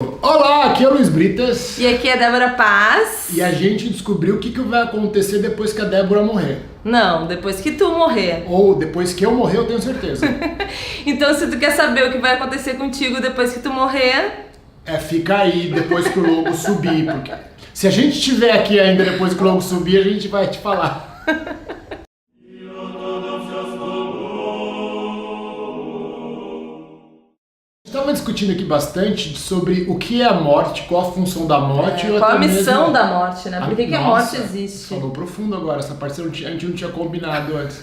Olá, aqui é o Luiz Britas. E aqui é a Débora Paz. E a gente descobriu o que vai acontecer depois que a Débora morrer. Não, depois que tu morrer. Ou depois que eu morrer, eu tenho certeza. Então, se tu quer saber o que vai acontecer contigo depois que tu morrer... Fica aí depois que o logo subir. Porque se a gente estiver aqui ainda depois que o logo subir, a gente vai te falar. Estava discutindo aqui bastante sobre o que é a morte, qual a função da morte. Qual a missão da morte, né? Por que a morte existe? Falou profundo agora, essa parte a gente não tinha combinado antes.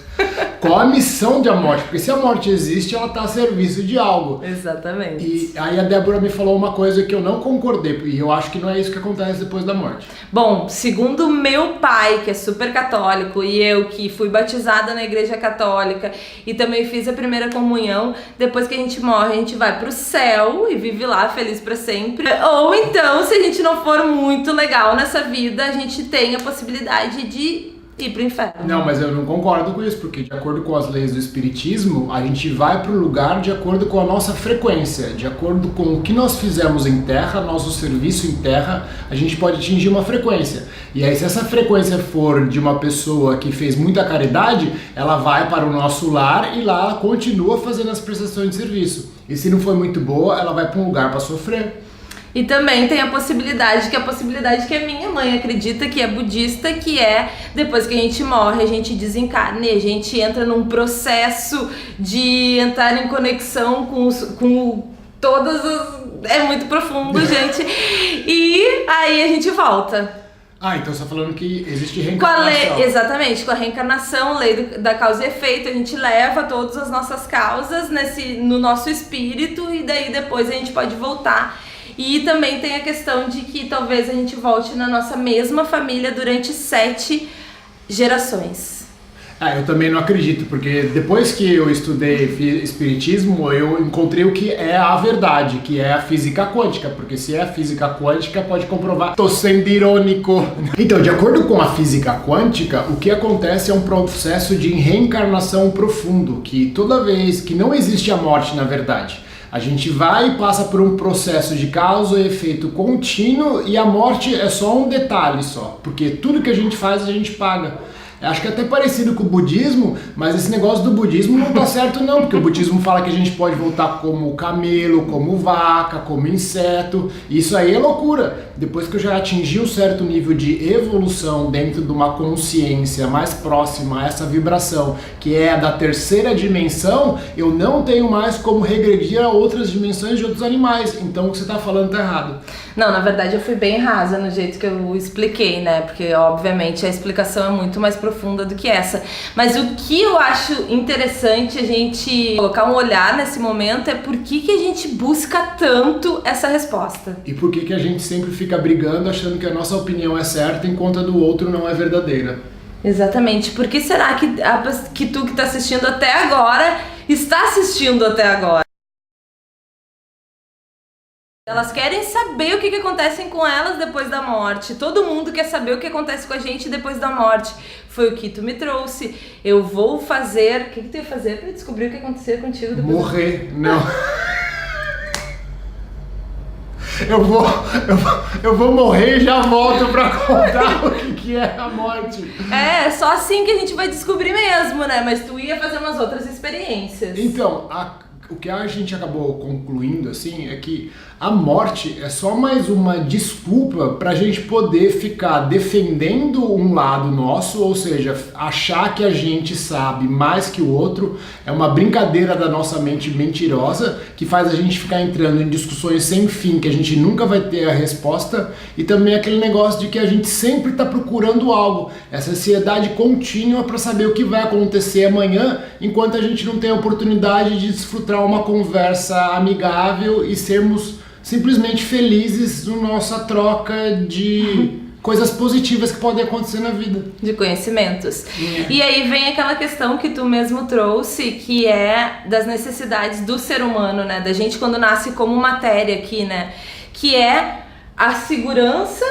Qual a missão da morte? Porque se a morte existe, ela está a serviço de algo. Exatamente. E aí a Débora me falou uma coisa que eu não concordei, e eu acho que não é isso que acontece depois da morte. Bom, segundo meu pai, que é super católico, e eu que fui batizada na igreja católica e também fiz a primeira comunhão, depois que a gente morre, a gente vai pro céu e vive lá feliz pra sempre. Ou então, se a gente não for muito legal nessa vida, a gente tem a possibilidade de ir pro inferno. Não, mas eu não concordo com isso, porque de acordo com as leis do espiritismo, a gente vai pro lugar de acordo com a nossa frequência, de acordo com o que nós fizemos em terra, nosso serviço em terra, a gente pode atingir uma frequência. E aí, se essa frequência for de uma pessoa que fez muita caridade, ela vai para o nosso lar e lá ela continua fazendo as prestações de serviço. E se não for muito boa, ela vai para um lugar para sofrer. E também tem a possibilidade que a minha mãe acredita, que é budista, que é depois que a gente morre, a gente desencarna e a gente entra num processo de entrar em conexão com todas as... É muito profundo, gente. E aí a gente volta. Então você está falando que existe reencarnação. Exatamente, com a reencarnação, lei da causa e efeito, a gente leva todas as nossas causas no nosso espírito e daí depois a gente pode voltar. E também tem a questão de que talvez a gente volte na nossa mesma família durante 7 gerações. Eu também não acredito, porque depois que eu estudei espiritismo, eu encontrei o que é a verdade, que é a física quântica, porque se é a física quântica, pode comprovar. Tô sendo irônico. Então, de acordo com a física quântica, o que acontece é um processo de reencarnação profundo, que toda vez que não existe a morte, na verdade, a gente vai e passa por um processo de causa e efeito contínuo, e a morte é só um detalhe só, porque tudo que a gente faz a gente paga. Acho que é até parecido com o budismo, mas esse negócio do budismo não tá certo não, porque o budismo fala que a gente pode voltar como camelo, como vaca, como inseto. Isso aí é loucura. Depois que eu já atingi um certo nível de evolução dentro de uma consciência mais próxima a essa vibração, que é a da terceira dimensão, eu não tenho mais como regredir a outras dimensões de outros animais. Então o que você tá falando tá errado. Não, na verdade eu fui bem rasa no jeito que eu expliquei, né? Porque obviamente a explicação é muito mais profunda do que essa. Mas o que eu acho interessante a gente colocar um olhar nesse momento é por que a gente busca tanto essa resposta. E por que a gente sempre fica brigando achando que a nossa opinião é certa enquanto a do outro não é verdadeira. Exatamente. Por que será que tu que tá assistindo até agora está assistindo até agora? Elas querem saber o que acontece com elas depois da morte. Todo mundo quer saber o que acontece com a gente depois da morte. Foi o que tu me trouxe. Eu vou fazer... O que tu ia fazer pra descobrir o que aconteceu contigo depois? Morrer, não. Eu vou morrer e já volto pra contar o que é a morte. É só assim que a gente vai descobrir mesmo, né? Mas tu ia fazer umas outras experiências. Então, o que a gente acabou concluindo assim é que a morte é só mais uma desculpa para a gente poder ficar defendendo um lado nosso, ou seja, achar que a gente sabe mais que o outro. É uma brincadeira da nossa mente mentirosa que faz a gente ficar entrando em discussões sem fim, que a gente nunca vai ter a resposta, e também aquele negócio de que a gente sempre está procurando algo, essa ansiedade contínua para saber o que vai acontecer amanhã, enquanto a gente não tem a oportunidade de desfrutar uma conversa amigável e sermos simplesmente felizes na nossa troca de coisas positivas que podem acontecer na vida. De conhecimentos. E aí vem aquela questão que tu mesmo trouxe, que é das necessidades do ser humano, né? Da gente quando nasce como matéria aqui, né? Que é a segurança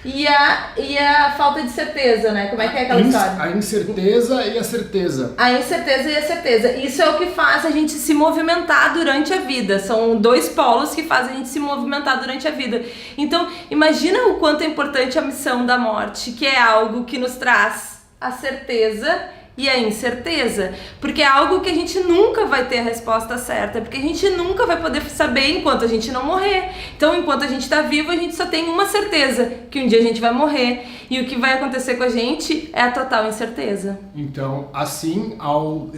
E a falta de certeza, né? Como é que é aquela história? A incerteza e a certeza. A incerteza e a certeza. Isso é o que faz a gente se movimentar durante a vida. São dois polos que fazem a gente se movimentar durante a vida. Então, imagina o quanto é importante a missão da morte, que é algo que nos traz a certeza e a incerteza, porque é algo que a gente nunca vai ter a resposta certa, porque a gente nunca vai poder saber enquanto a gente não morrer. Então, enquanto a gente está vivo, a gente só tem uma certeza, que um dia a gente vai morrer, e o que vai acontecer com a gente é a total incerteza. Então, assim,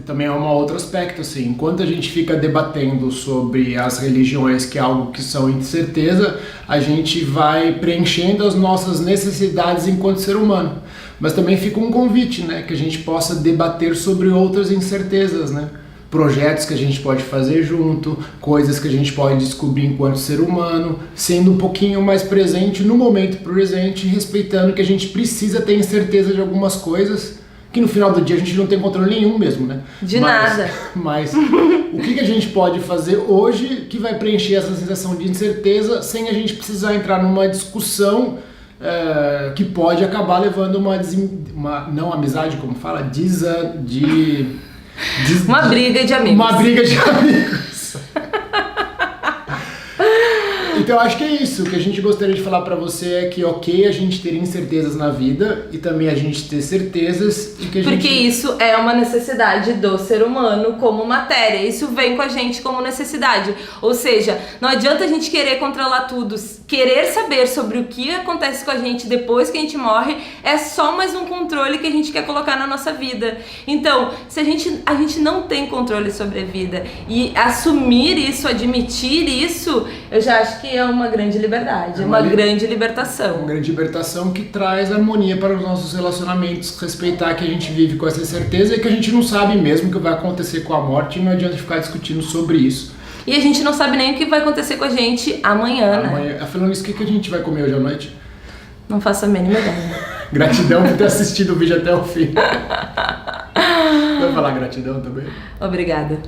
também é um outro aspecto, assim, enquanto a gente fica debatendo sobre as religiões, que é algo que são incerteza, a gente vai preenchendo as nossas necessidades enquanto ser humano. Mas também fica um convite, né, que a gente possa debater sobre outras incertezas, né? Projetos que a gente pode fazer junto, coisas que a gente pode descobrir enquanto ser humano, sendo um pouquinho mais presente no momento presente, respeitando que a gente precisa ter certeza de algumas coisas, que no final do dia a gente não tem controle nenhum mesmo, né? Nada. Mas o que a gente pode fazer hoje que vai preencher essa sensação de incerteza sem a gente precisar entrar numa discussão que pode acabar levando uma não amizade, como fala, uma briga de amigos. Uma briga de amigos. Então eu acho que é isso. O que a gente gostaria de falar pra você é que ok a gente ter incertezas na vida e também a gente ter certezas e que a gente... Porque isso é uma necessidade do ser humano como matéria. Isso vem com a gente como necessidade. Ou seja, não adianta a gente querer controlar tudo, querer saber sobre o que acontece com a gente depois que a gente morre é só mais um controle que a gente quer colocar na nossa vida. Então, se a gente não tem controle sobre a vida e assumir isso, admitir isso, eu já acho que é uma grande liberdade, uma grande libertação. Uma grande libertação que traz harmonia para os nossos relacionamentos, respeitar que a gente vive com essa certeza e que a gente não sabe mesmo o que vai acontecer com a morte e não adianta ficar discutindo sobre isso. E a gente não sabe nem o que vai acontecer com a gente amanhã, né? Falando isso, o que a gente vai comer hoje à noite? Não faço a mínima ideia. Gratidão por ter assistido o vídeo até o fim. Vai falar gratidão também? Obrigada.